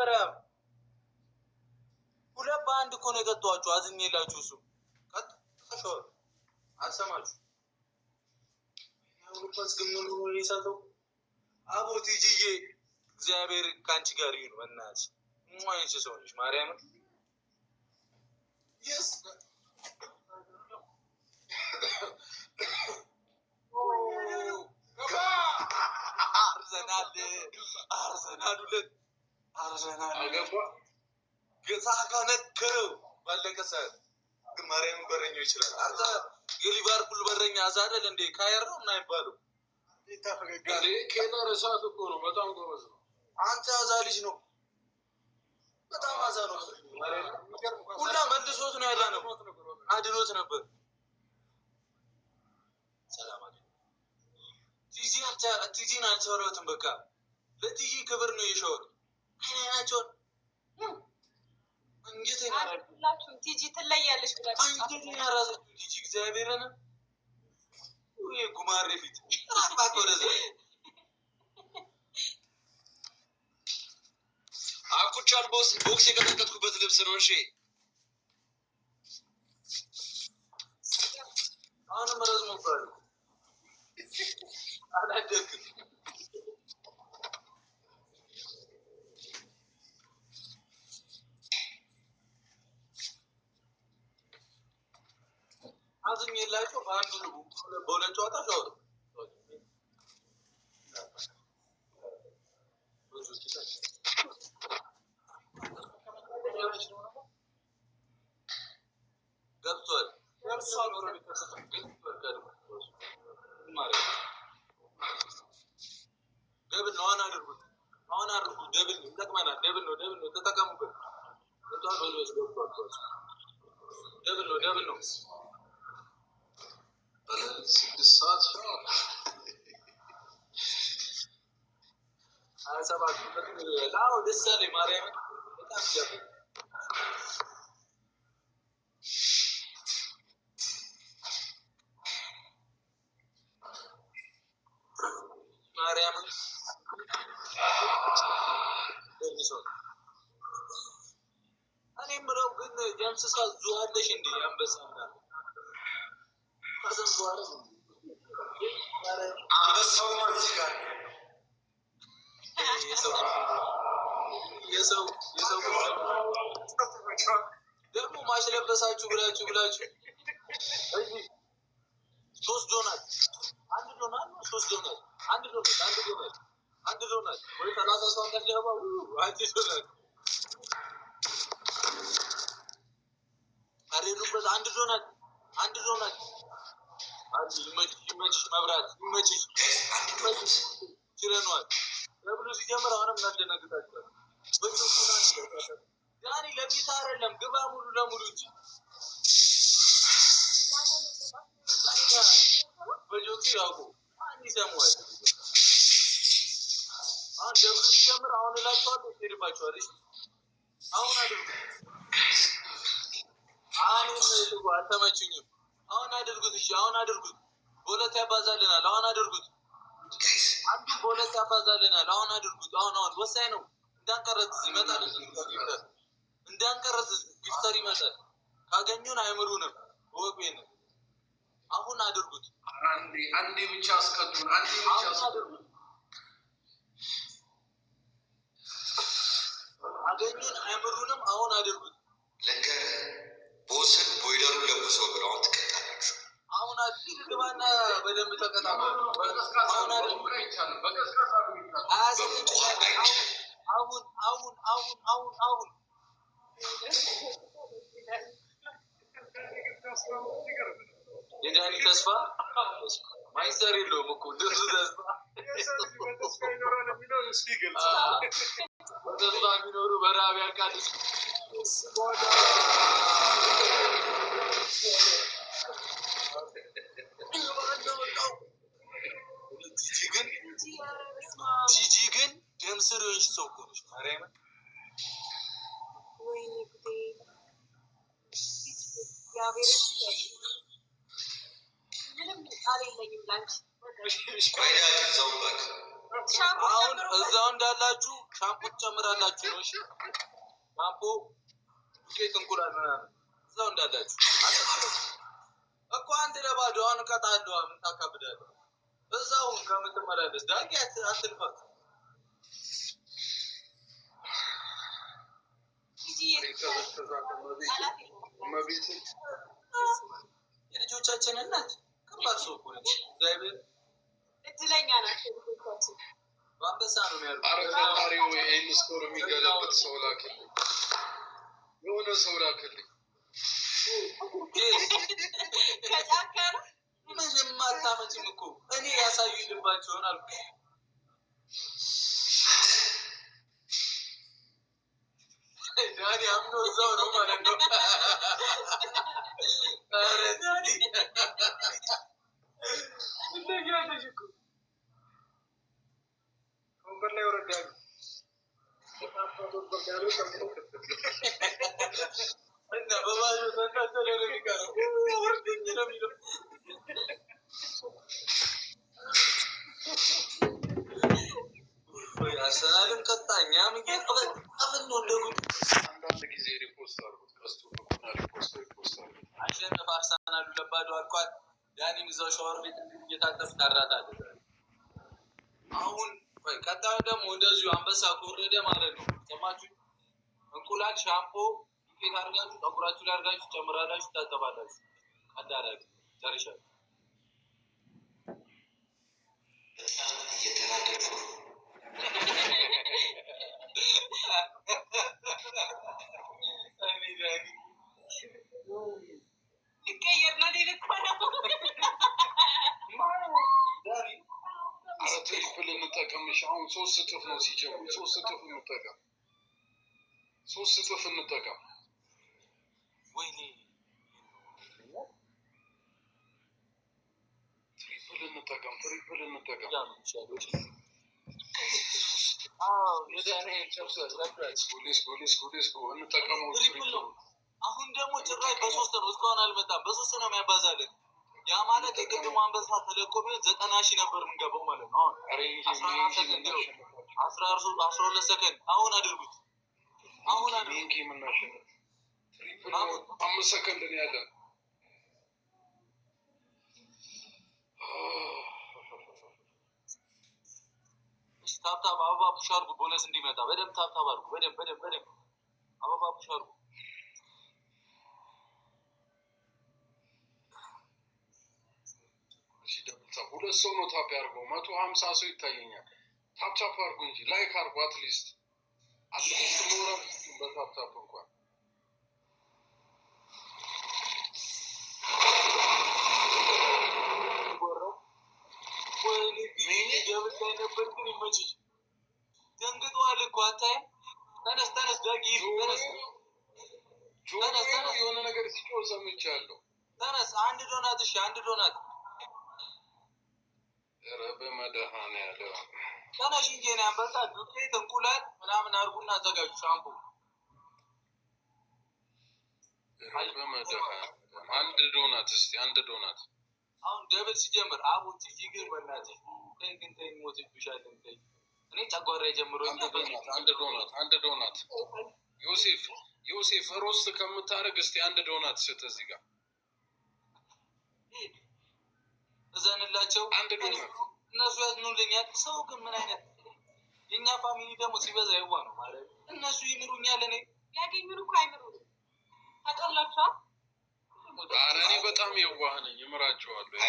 ማርያም ሁለት በአንድ እኮ ነው የጠጧችሁ። አዝኜላችሁ እሱ ቀጥ ተሾር አሰማችሁ ያውልኳስ ግን ምን ሆነ ይሳተው አቦት ይጂዬ እግዚአብሔር ካንቺ ጋር ይሁን። በእናትሽ ሞይንሽ ሰውንሽ ማርያም yes አርሰናል አገባ ገሳካ ነከረው ባለቀሰ ማርያም በረኛው ይችላል። አንተ የሊቨርፑል በረኛ አዛደል እንዴ ካየር ነው እና ይባለው ይታፈገጋል ከና ረሳት እኮ ነው። በጣም ጎበዝ ነው። አንተ አዛልጅ ነው በጣም አዛለው ሁላ መልሶት ነው ያለ ነው አድሎት ነበር። ሰላም አለኝ ቲጂን አልተወራትም። በቃ ለቲጂ ክብር ነው የሾር አይናቸው እንዴት ያራላችሁ ቲጂ ትለያለሽ ብላችሁ እንዴት ያራላችሁ ቲጂ እግዚአብሔርን ወይ ጉማሬ ፊት አባቆረዘ አኩቻል ቦክስ የቀጠቀጥኩበት ልብስ ነው። እሺ አሁን መረዝ ሞባል አላደክም አዝኝ የላቸው አንዱ ልቡ በሁለት ጨዋታ ሻወር ገብቷል ደብል ነው አሁን አድርጉት ደብል ይጠቅመናል። ደብል ነው ተጠቀሙበት። ደብል ነው 6 ሰዓት ሰባት ላው ደስ አለኝ ማርያም በጣም ያበ ማርያም እኔም ብለው ግን የእንስሳ ዙዋለሽ እንዴ አንበሳና አንበሳው ማለት ጋር የሰው ደግሞ ማሽለበሳችሁ ብላችሁ ሶስት ዶናት አንድ ዶናት ወይ 30 ሰው እንደገባው አንቺ ዶናት አሬሩበት አንድ ዶናት አንቺ ይመችሽ መብራት ይመችሽ ይችላል ለብሉ ሲጀምር አሁንም እናደነግጣለን። ያኔ ለቢታ አይደለም ግባ ሙሉ ለሙሉ እንጂ በጆኪ ያውቁ ማን ይሰማዋል። አሁን ደብሉ ሲጀምር አሁን እላቸዋለሁ ይሄድባቸዋል። እሺ አሁን አድርጉ አልተመችኝም። አሁን አድርጉት። እሺ አሁን አድርጉት። በሁለት ያባዛልናል። አሁን አድርጉት። አንዱ በሁለት ያባዛልናል። አሁን አድርጉት። አሁን ወሳኝ ነው። እንዳንቀረጽ ይመጣል። ጊፍተር ይመጣል። ካገኙን አይምሩንም። ወቤን አሁን አድርጉት። አንዴ ብቻ አስቀጡን። አድርጉት። አገኙን አይምሩንም። አሁን አድርጉት። ለንገር ቦስን ቦይለሩን ለብሶ ብለው ትቀጣላችሁ። አሁን ግባና በደንብ ተቀጣጣ። አሁን አድርጉት። አሁን የዳኒ ተስፋ ማይሰር የለውም እኮ እንደሱ ተስፋ የሚኖሩ በራብ ያልቃል። ጂጂ ግን ደም ስር የሆንሽ ሰው እኮ ነሽ ማርያምን። አሁን እዛው እንዳላችሁ ሻምፖ ትጨምራላችሁ ነው። እሺ ሻምፖ ዱቄት እንቁላል ምናምን እዛው እንዳላችሁ እኮ አንድ ለባዶ አሁን እቀጣለሁ። ምን ታካብዳለህ? እዛው ከምትመላለስ ዳጊ አትልፋት። የልጆቻችን እናት ከባድ ሰው እኮ ነች። እግዚአብሔር እድለኛ ናት። ልጆቻችን በአንበሳ ነው የሚያደርጉት። አረጋሪው ይህን ስቶር የሚገለበት ሰው ላክልኝ፣ የሆነ ሰው ላክልኝ። ከጫካ ነው ምንም አታመጭም እኮ እኔ ያሳዩ ልባቸውን አልኩ። ዳኒ አምኖ እዛው ነው ማለት ነው። ኧረ ዳኒ እንደያለሽ እኮ ወንበር ላይ ወረዳሉ። እና በባዶ ተንጠልጥሎ ነው የሚቀረው። ወርድኝ ነው የሚለው። አርሰናልም ቀጣ፣ እኛም እየቀበን ነው እንደ ጉድ። አንዳንድ ጊዜ ሪፖስት አድርጉት፣ ቀስቱ ሆና ሪፖስት አድርጉት። አሸነፈ አርሰናሉ ለባዶ አልኳት። ዳኒም እዛው ሻወር ቤት እየታጠብክ ታራታለህ። አሁን ቀጣዩ ደግሞ እንደዚሁ አንበሳ ከወረደ ማለት ነው። ሰማችሁ? እንቁላል፣ ሻምፖ ዱቄት አድርጋችሁ ጠጉራችሁ ላይ አድርጋችሁ ጨምራላችሁ፣ ታጠባላችሁ። ቀዳላችሁ ጨርሻለሁ። ሊቀየር ነው ሊልኮ ነው። ኧረ ትሪፕል እንጠቀምሽ። አሁን 3 እጥፍ ነው ሲጀምሩ። 3 እጥፍ እንጠቀም፣ 3 እጥፍ እንጠቀም። ወይኔ ትሪፕል እንጠቀም፣ ትሪፕል እንጠቀም። እንጠቀመው ትሪፕል። አሁን ደግሞ ጭራሽ በ3 ነው፣ እስካሁን አልመጣም። በ3 ነው የሚያባዛልን። ያ ማለት የቅድሙ አንበሳ ተለቆ ቢሆን 90,000 ነበር የምንገባው ማለት ነው። አሁን 12 ሰከንድ አሁን አድርጉት። አሁን አድርጉት። 5 ሰከንድ ነው ያለን። ታብታብ አበባ ፑሽ አድርጉ፣ ቦነስ እንዲመጣ በደንብ ታብታብ አድርጉ። በደንብ አበባ ፑሽ አድርጉ። ሁለት ሰው ነው ታፕ ያድርገው። 150 ሰው ይታየኛል። ታፕታፕ አድርጉ እንጂ ላይክ አድርጉ። አትሊስት ሞራል በታፕታፕ እንኳን ደንግጧል እኮ አታይም? ተነስ ዳጊ ተነስ። የሆነ ነገር ሲጮህ ሰምቻለሁ። ተነስ አንድ ዶናት። እሺ አንድ ዶናት። ኧረ በመድኃኒዓለም ተነሽ እንጂ ነው አንበሳ። ዱቄት እንቁላል ምናምን አድርጉና አዘጋጁ። ሻምፖ በመድኃኒዓለም አንድ ዶናት። እስኪ አንድ ዶናት አሁን ደብል ሲጀምር አቡ ቲጂ ግን በእናትሽ ተይ ግን ተይ፣ ሞትብሻለን ተይ። እኔ ጨጓራ ጀምሮ አንድ ዶናት ዮሴፍ ሮስት ከምታደርግ እስቲ አንድ ዶናት ስጥ። እዚህ ጋር እዘንላቸው። አንድ ዶናት እነሱ ያዝኑልኛል። ሰው ግን ምን አይነት የእኛ ፋሚሊ ደግሞ ሲበዛ ይዋ ነው ማለት እነሱ ይምሩኛል። እኔ ያገኙን እኮ አይምሩንም። ታውቃላችኋል። ኧረ እኔ በጣም የዋህ ነኝ፣ እምራቸዋለሁ።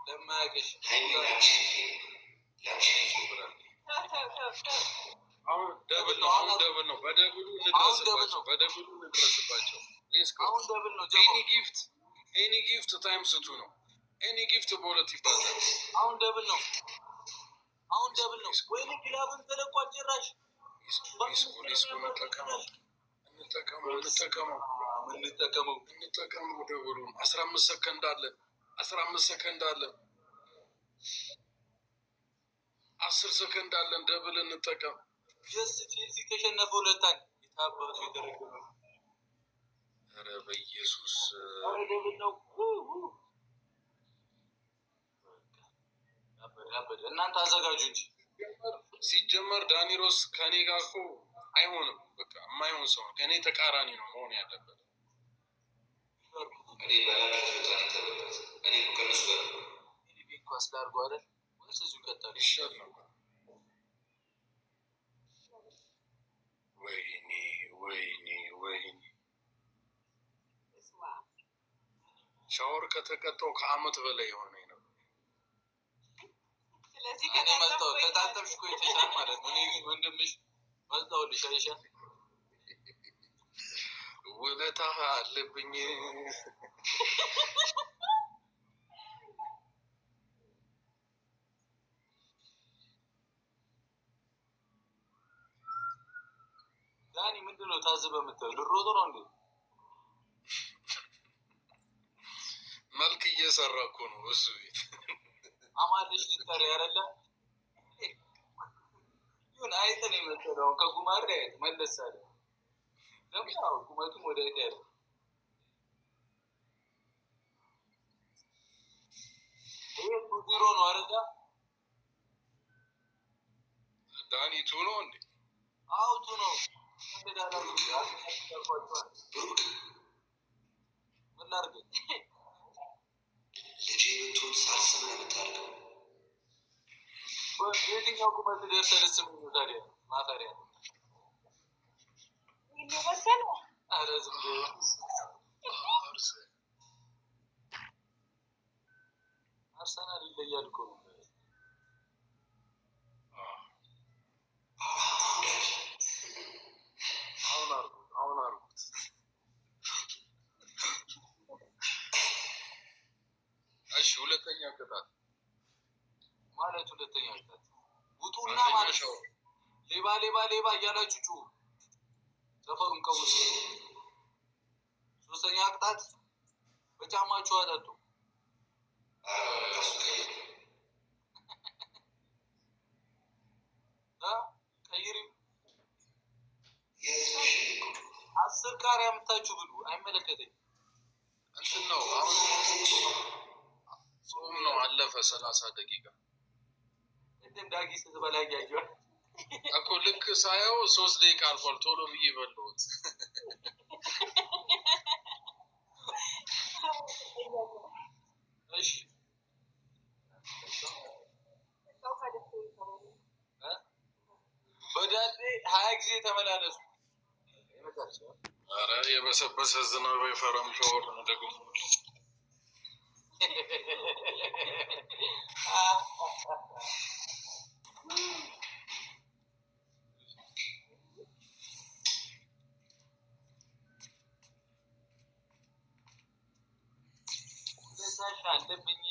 ለማያገሽ አሁን ደብል ነው። በደብሉ እንድረስባቸው። አሁን ደብል ነው። ኤኒ ጊፍት ታይም ስቱ ነው። ኤኒ ጊፍት በሁለት ይባላል። አሁን ደብል ነው። ወይኔ ግላብን ተለቋል ጭራሽ። እንጠቀመው ደብሉን። 15 ሰከንድ አለን። 10 ሰከንድ አለን። ደብል እንጠቀም። ቼልሲ ተሸነፈ 2-1። የታባቱ የተረገ ነው። ኧረ በኢየሱስ ደብል ነው። እናንተ አዘጋጁ እንጂ ሲጀመር ዳኒሮስ ከኔ ጋር እኮ አይሆንም። በቃ የማይሆን ሰው ነው። ከእኔ ተቃራኒ ነው መሆን ያለበት። እኔ በላቸው ተበለት እኔ ከነሱ ጋር ኳስ ላድርጎ አይደል ወይስ እዚሁ ቀጣሉ ይሻል ነበር። ወይኔ ወይኔ ወይኔ ሻወር ከተቀጣው ከአመት በላይ የሆነ ነው። ስለዚህ እኔ መጣሁ ከታጠብሽ እኮ የተሻለ ማለት ነው። እኔ ግን ወንድምሽ መጣሁልሽ አይሻል ውለታ አለብኝ። ዳኒ ምንድን ነው ታዝበህ የምታየው? ልሮጥ ነው እንዴ? መልክ እየሰራ እኮ ነው እሱ ቤት። አማለሽ ልትጠሪ አይደለ? ይሁን አይተን የመሰለው ከጉማሬ አይት መለስ አለ። ደግሞ ያው ቁመቱም ወደ አይት ያለ ይሄ ቱዚሮ ነው አይደለ? ዳኒ ቱ ነው እንዴ? አዎ ቱ ነው። ብሩክ ምን ላድርግ? ልጄ ብትሆን ሳልሰማ የምታደርገው በየትኛው ቁመት ደርሰህ ልትስመኝ ታዲያ? ማታሪያ መሰለ ኧረ ዝም ብሎ አርሰናል ይለያል እኮ ነው። አሁን አርጉት። እሺ ሁለተኛ ቅጣት ማለት ሁለተኛ ቅጣት ውጡና ማለት ሌባ ሌባ ሌባ እያላችሁ ጩሁ፣ ሰፈሩን ቀውሱ። ሶስተኛ ቅጣት በጫማችሁ አጠጡ። ቀይሪ 10 ቃሪያ የምታችሁ ብሉ፣ አይመለከተኝም። እንትን ነው አሁን ጾም ነው። አለፈ 30 ደቂቃ እንደም ዳጊ ስትበላ እያየሁ እኮ ልክ ሳየው 3 ደቂቃ አልፏል። ቶሎ ብዬ በለውት። እሺ በዳዴ 20 ጊዜ ተመላለሱ። ኧረ የበሰበሰ ዝናብ የፈረም ሻወር ነው ደግሞ አለብኝ።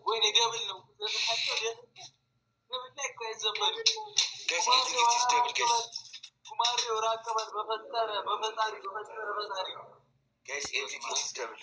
ወይኔ ደብል ነው ደብል ላይ እኮ አይዘበልም። ጉማሬው ራቅ በል በፈጠረ በፈጣሪ በፈጠረ ፈጣሪ ጋይስ ኤቭሪቲንግ ኢዝ ደብል